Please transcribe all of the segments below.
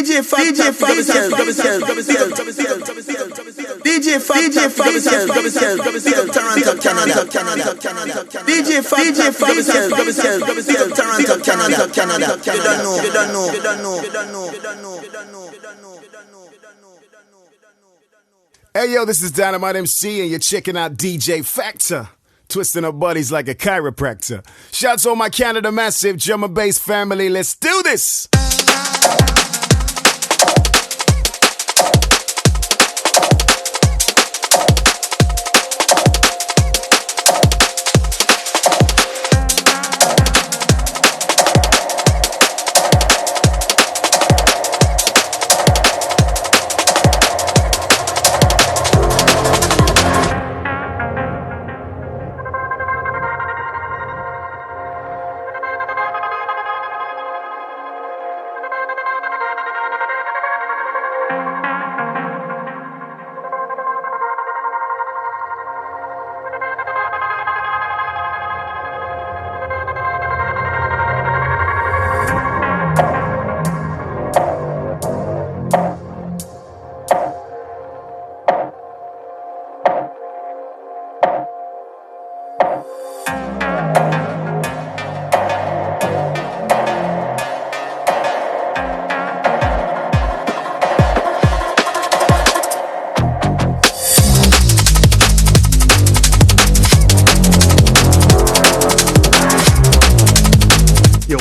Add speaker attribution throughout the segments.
Speaker 1: DJ Faktah, DJ Faktah, big up Toronto, Canada. DJ Faktah, big up Toronto, Canada. You don't know.
Speaker 2: Hey yo, this is Dynamite MC and you're checking out DJ Faktah. Twisting our buddies like a chiropractor. Shouts to all my Canada Massive drum and bass family. Let's do this!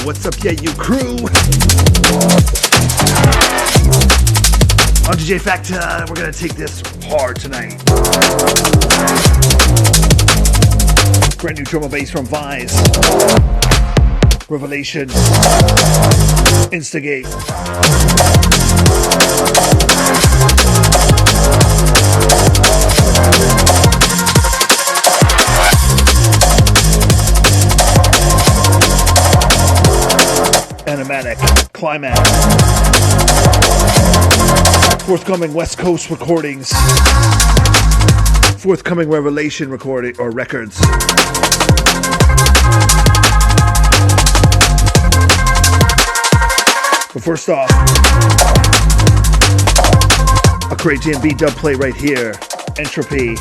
Speaker 3: What's up, yeah, you crew? On DJ Faktah, we're gonna take this hard tonight. Brand new drum and bass from Vise. Revelation. Instigate. Animatic Climax. Forthcoming West Coast recordings. Forthcoming Revelation recording or records. But first off, a Create DMB dub play right here. Entropy.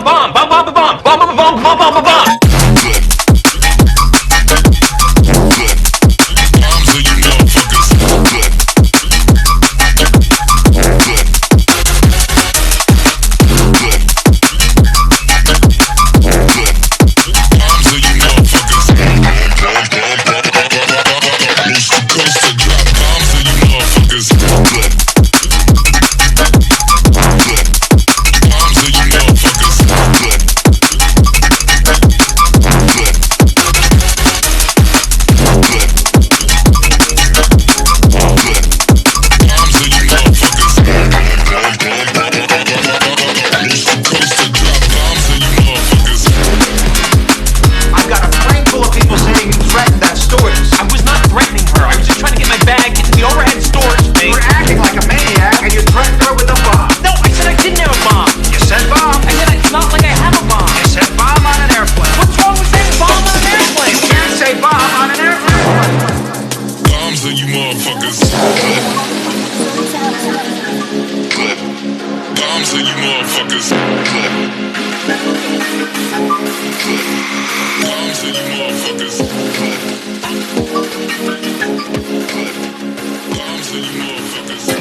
Speaker 4: Bomb! Bombs on you motherfuckers. Bombs on you motherfuckers. Bombs on you motherfuckers. Bombs on you motherfuckers.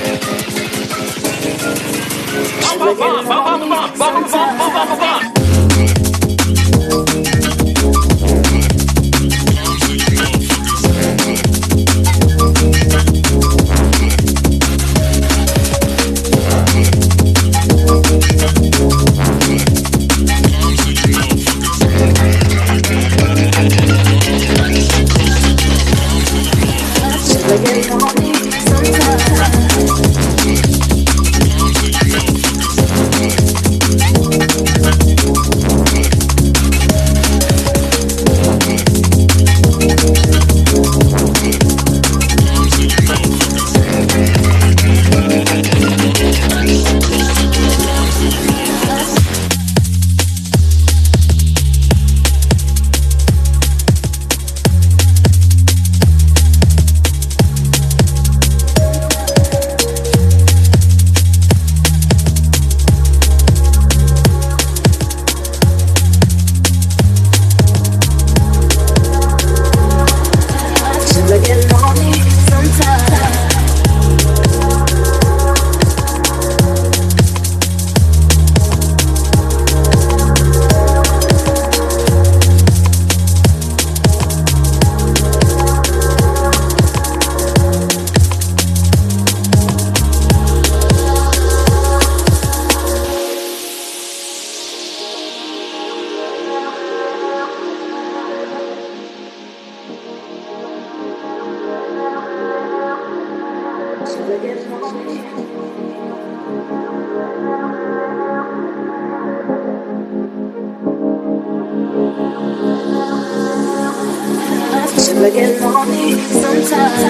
Speaker 5: Should I get lonely sometimes?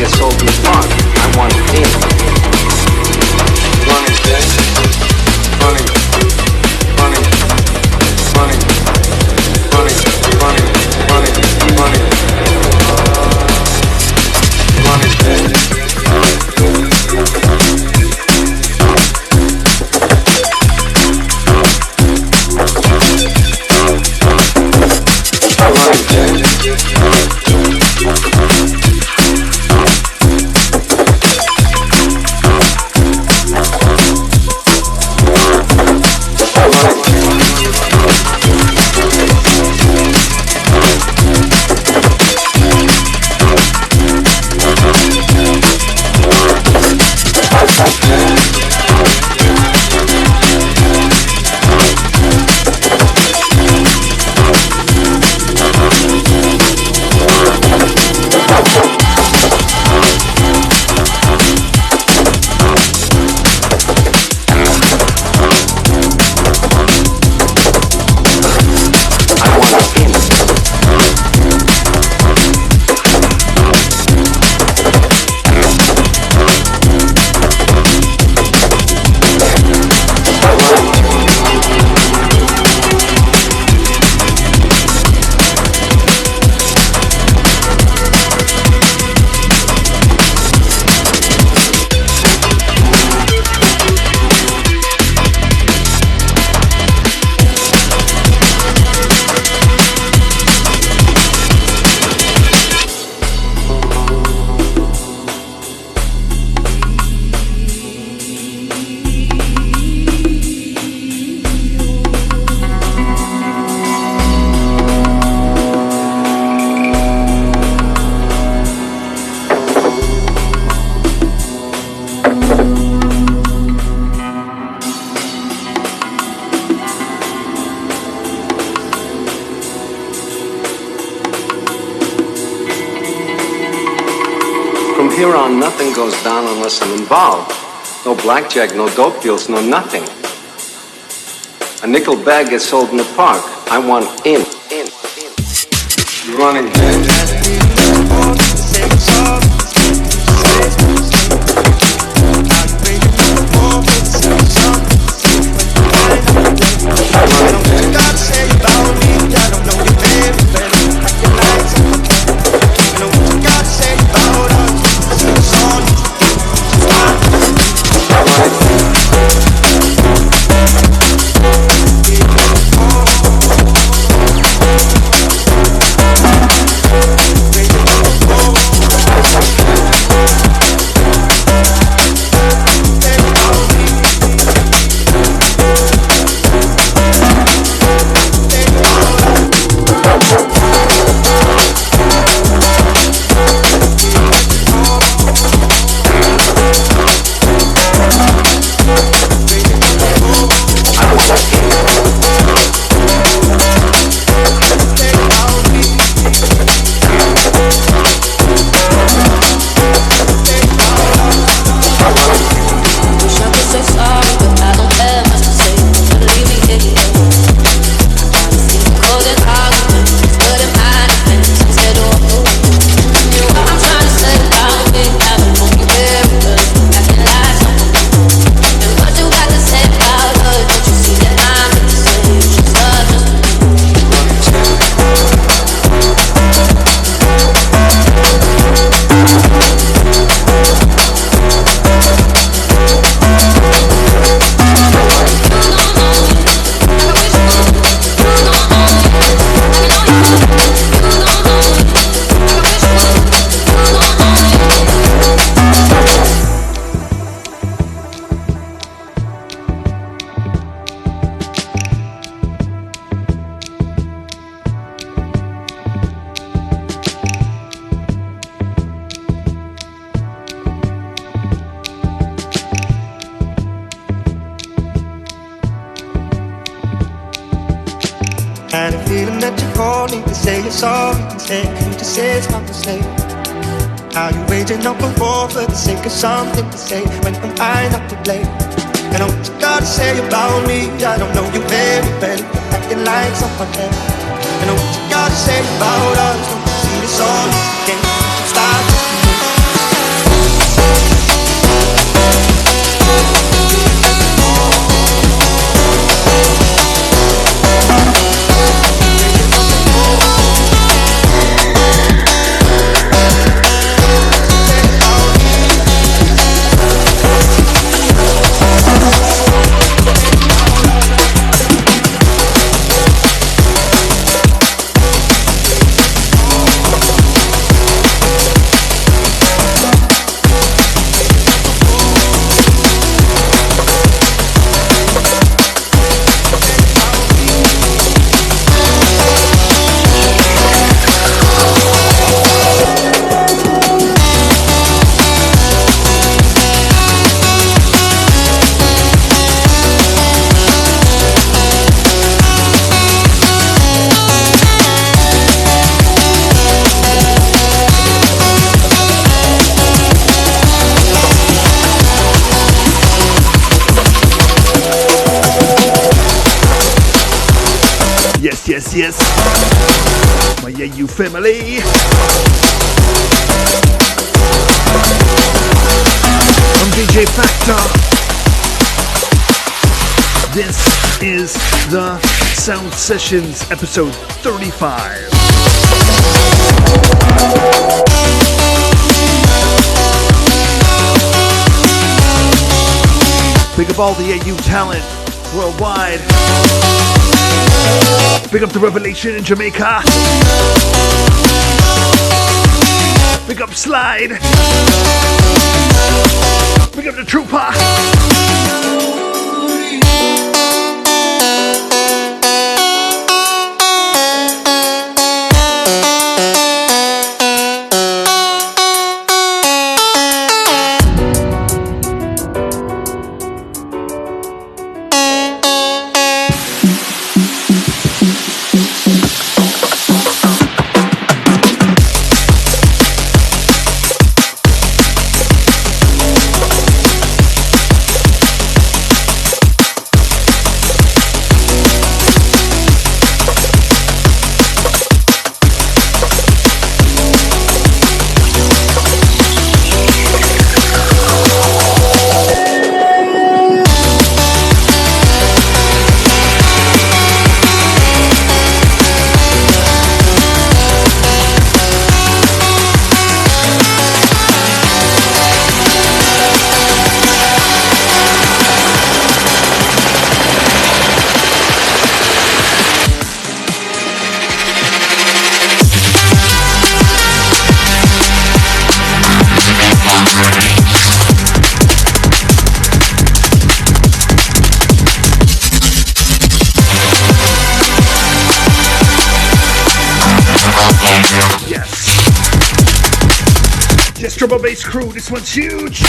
Speaker 6: gets sold in the park. I want it in. Running, running, running, running, running, running, running, running, here on, nothing goes down unless I'm involved. No blackjack, no dope deals, no nothing. A nickel bag gets sold in the park. I want in. Running.
Speaker 7: Had a feeling that you called me to say you're sorry instead. You just say it's not the same. How you waging up a war for the sake of something to say when I'm not to blame. And what you gotta say about me, I don't know you very well. You're acting like someone else. And what you gotta say about us, don't you see this all again? Stop.
Speaker 3: Yes, yes, yes. My AU family. I'm DJ Faktah. This is the Sound Sessions episode 35. Big up all the AU talent worldwide. Big up the Revelation in Jamaica. Big up Slide. Big up the Trooper. Trouble Bass crew, this one's huge.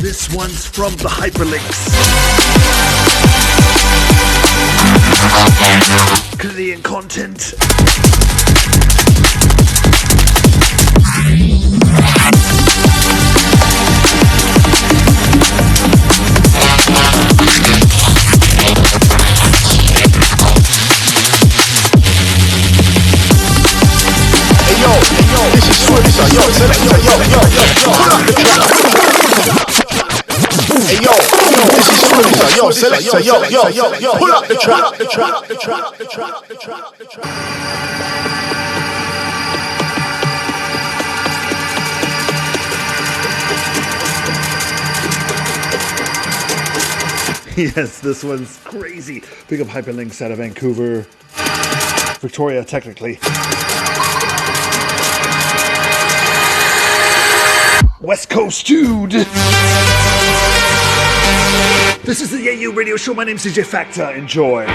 Speaker 3: This one's from the Hyperlinks. Canadian content.
Speaker 2: This is Swiffer, yo, selector, yo, pull up the track. Hey yo, this is Swiffer, yo, selector, yo, pull up the track.
Speaker 3: Yes, this one's crazy. Big up Hyperlinks out of Vancouver, Victoria, technically. West Coast dude. This is the AU radio show. My name's DJ Faktah. Enjoy.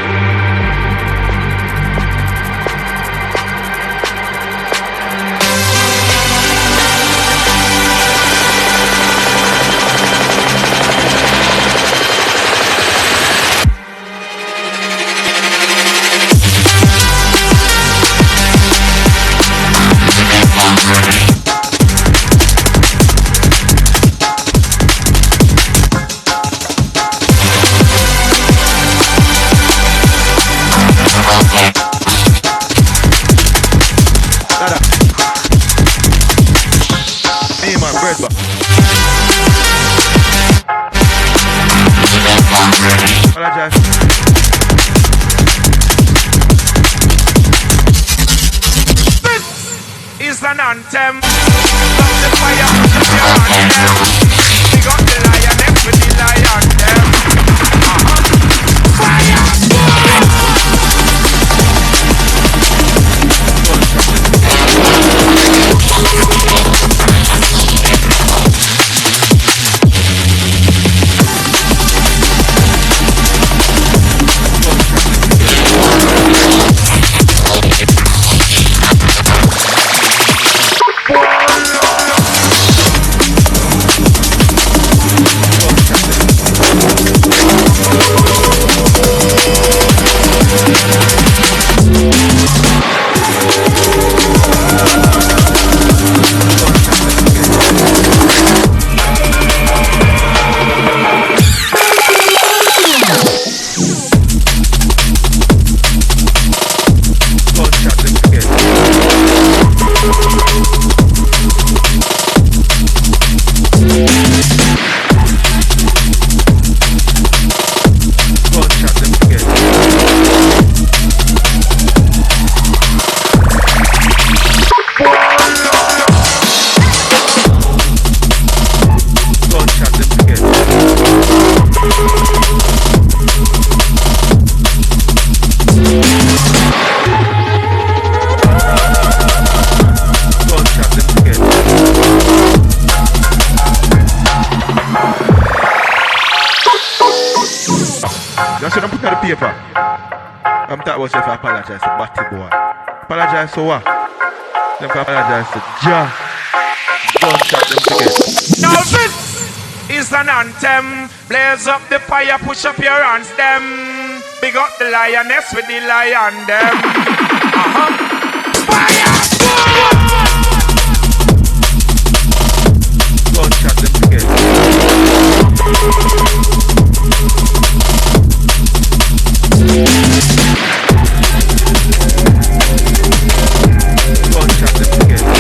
Speaker 8: An anthem. From the fire, push up your anthem. We got the lioness with the lion them. Fire! so don't put on the paper. I'm talking about if I apologize to Batty boy. Apologize for what? Then I apologize to Jah. Gunshot them together. Now this is an anthem. Blaze up the fire, push up your hands, them. Big up the lioness with the lion, them. Fire! Gunshot them together. Gunshot them together.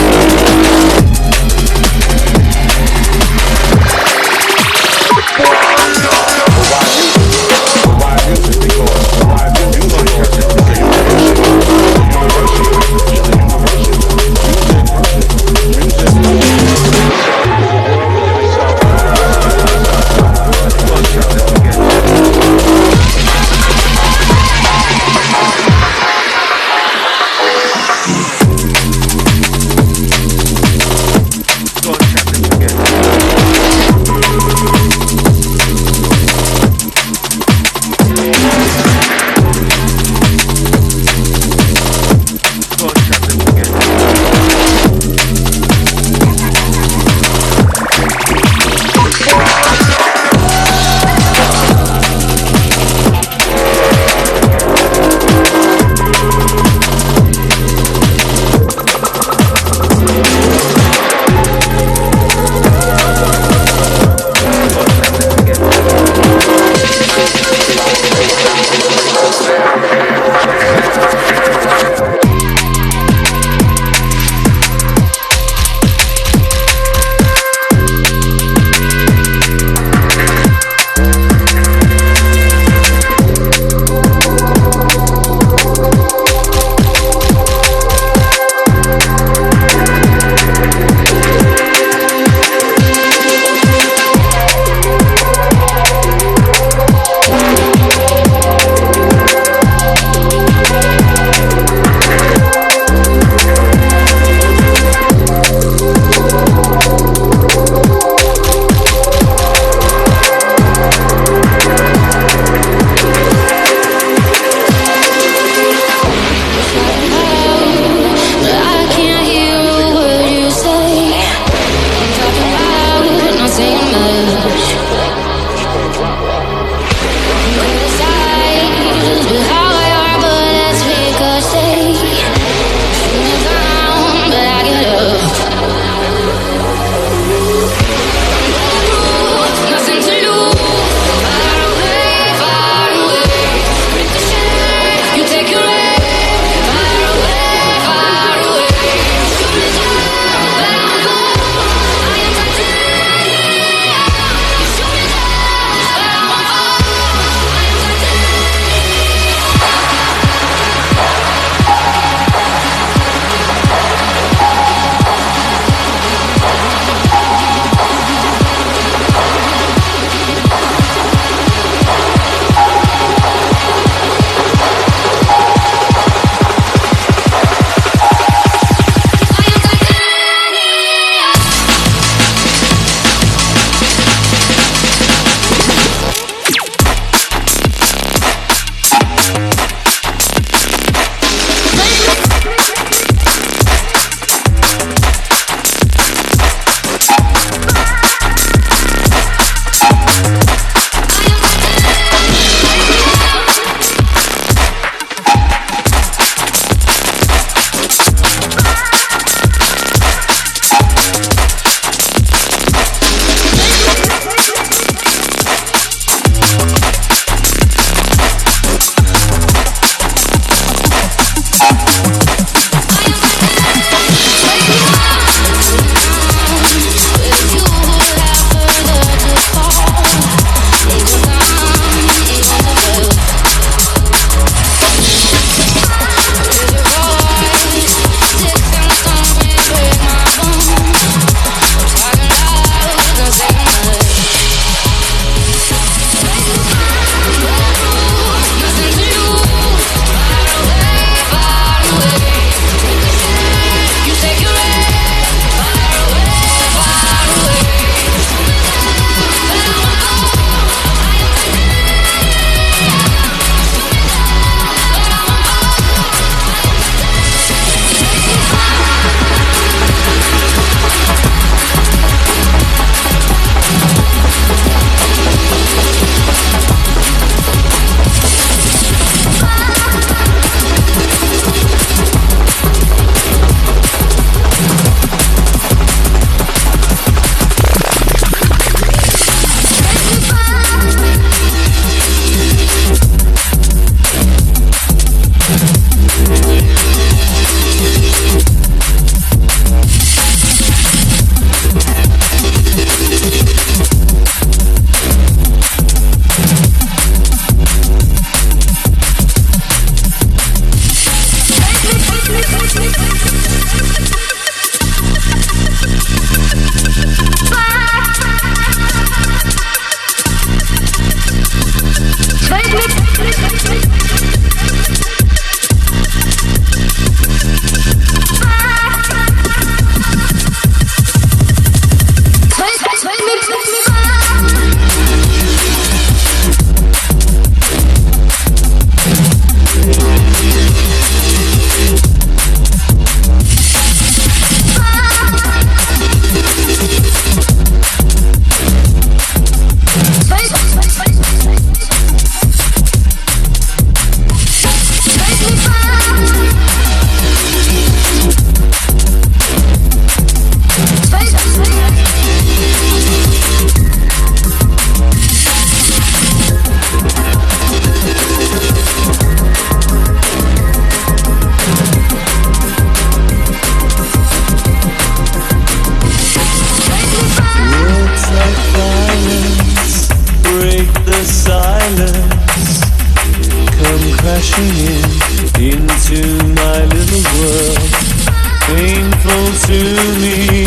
Speaker 9: me,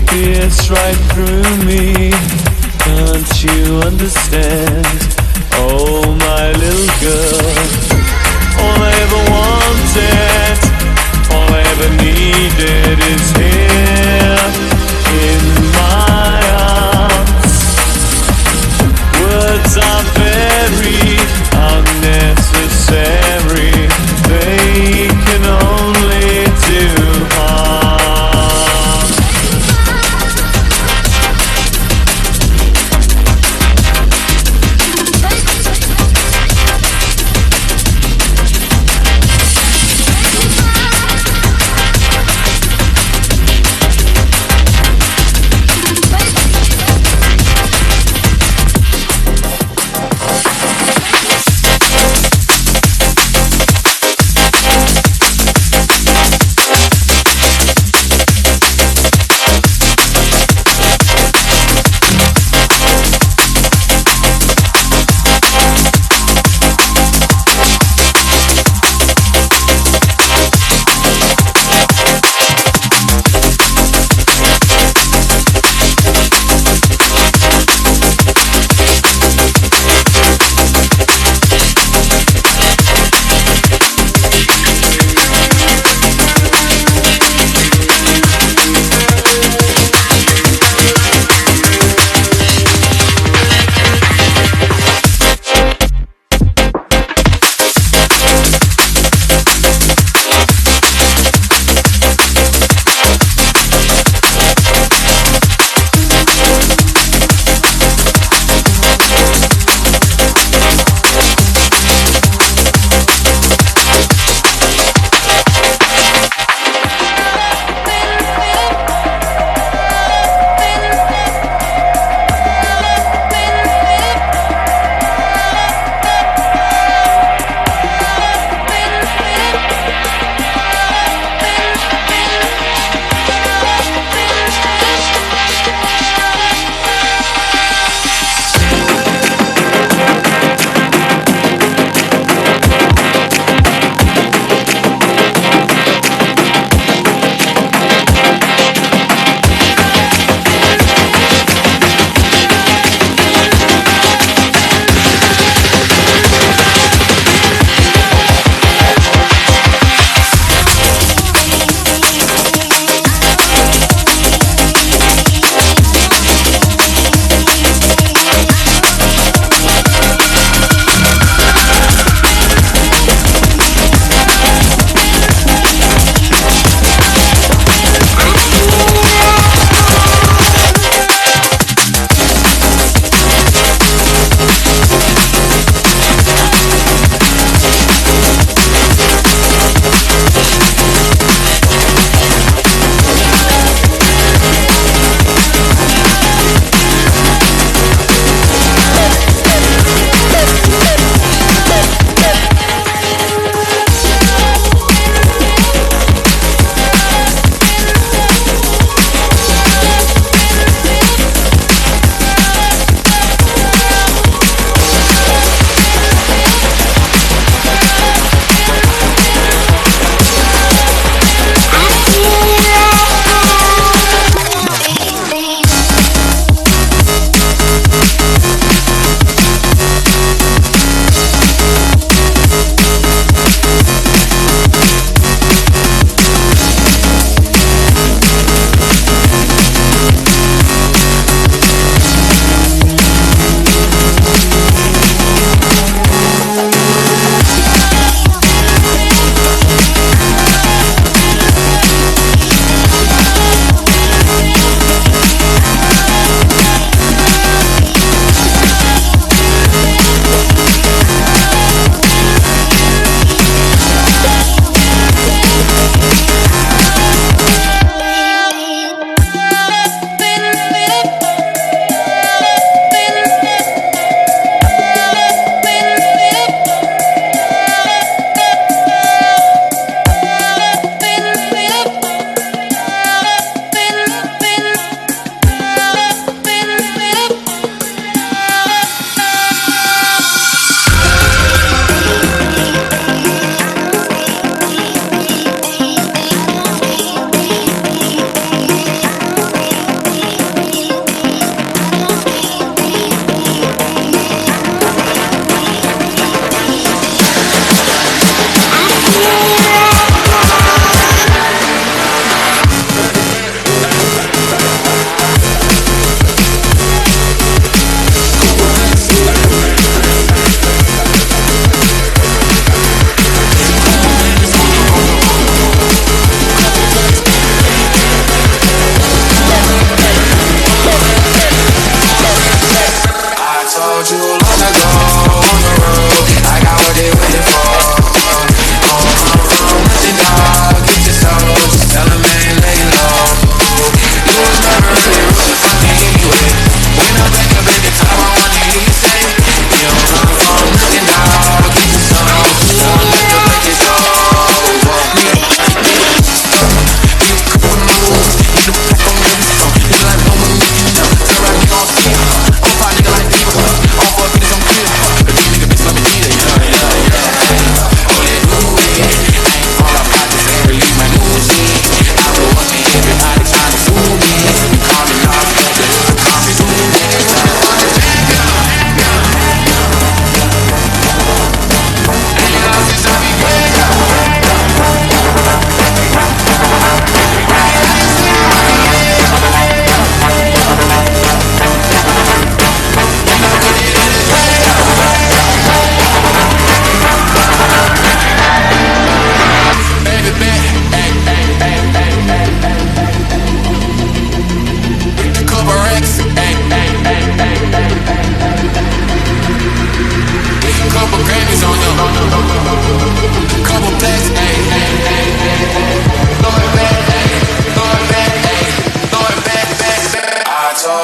Speaker 9: pierce right through me. Can't you understand? Oh, my little girl. All I ever wanted, all I ever needed is here in my arms. Words are very unnecessary. They can only do harm.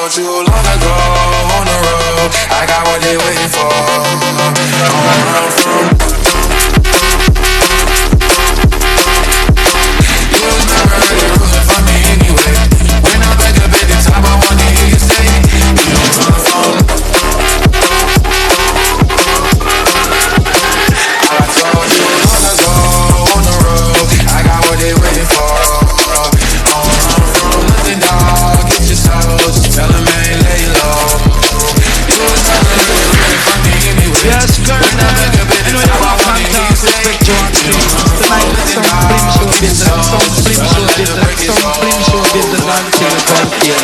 Speaker 10: told you long ago on the road, I got what they waiting for. Run from. You was never really rooting for me anyway. When I'm back up at the top, I wanna hear you say, you don't run from. I told you long ago on the road, I got what they waiting for. Dog, get your soul, just tell him I ain't lay low. You was never really ready for me anyway.
Speaker 11: Yes, girl, I know you walk on top, respect you on stage. Tonight, some flim show business, some flim show business, some flim show business until you come here.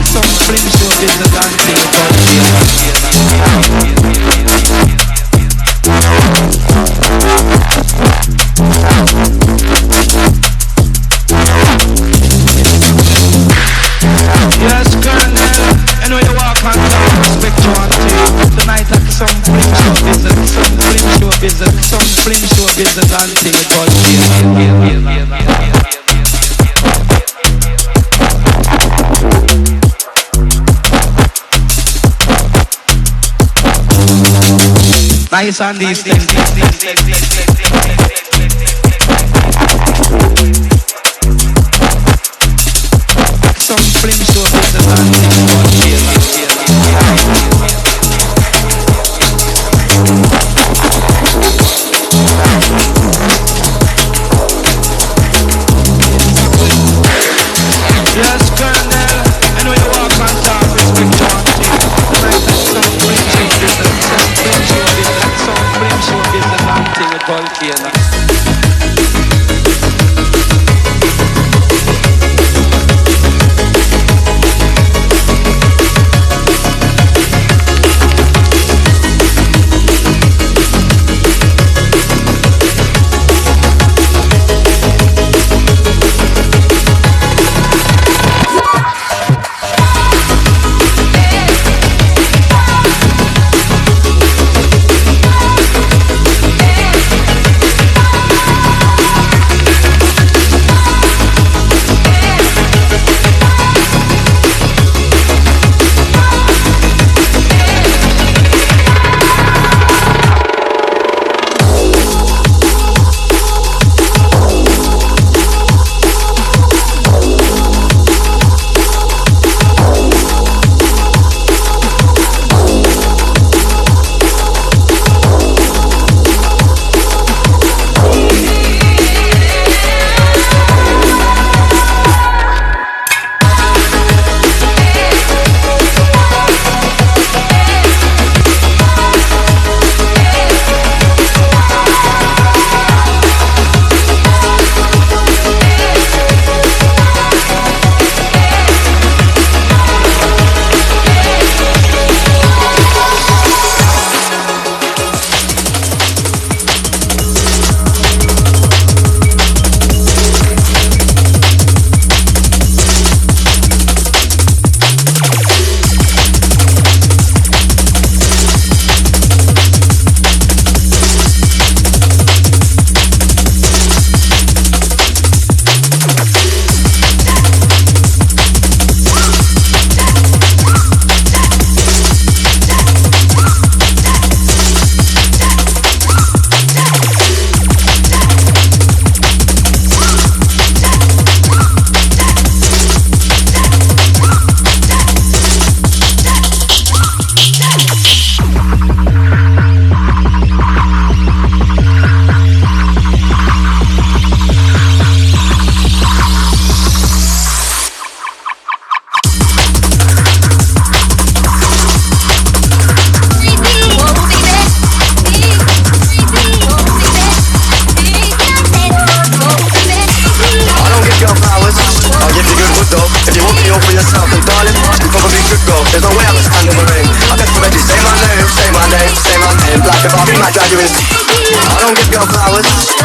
Speaker 11: Some flim show business until you got here. Nice on these things. Some flim show business until you got here. Yes, Colonel, I know you walk on top, respect you on stage. Tonight that's some flim show business, some flim show business until you call here.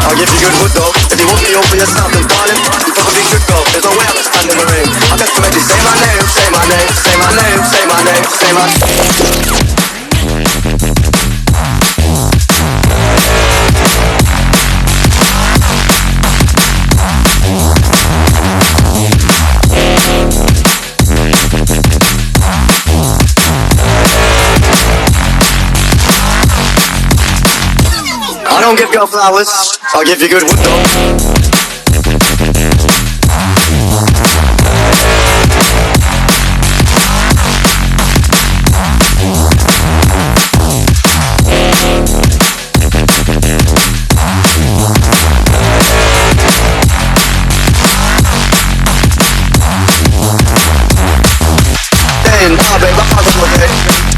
Speaker 12: I'll give you good wood though. If you want me over yourself, then darling, you probably should go. There's I don't give girl flowers, I'll give you good wood though.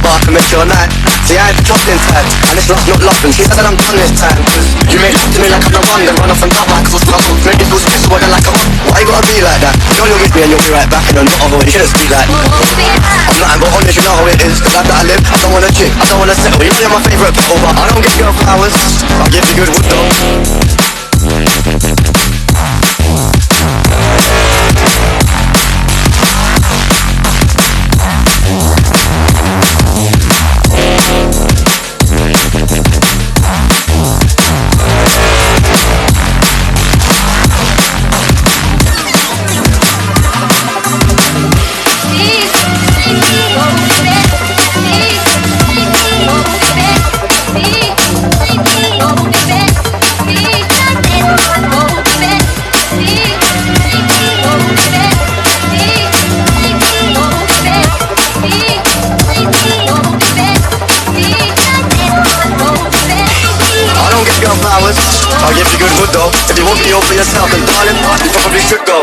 Speaker 12: But I can make your night. See, I ain't dropped in time, and this love's not love, and she said that I'm done this time. Cause you make love to me like I'm the one, then run off and dump like cause I'm make me feel special, but then like I'm why you gotta be like that? You know you'll miss me and you'll be right back, and I'm not over it, you shouldn't speak like I'm nothing but honest, you know how it is. The life that I live, I don't wanna chick, I don't wanna settle. You know you're my favourite petal, but I don't give girl flowers, I'll give you good wood though. I'll give you good wood though. If you want me over yourself, then darling, you probably should go.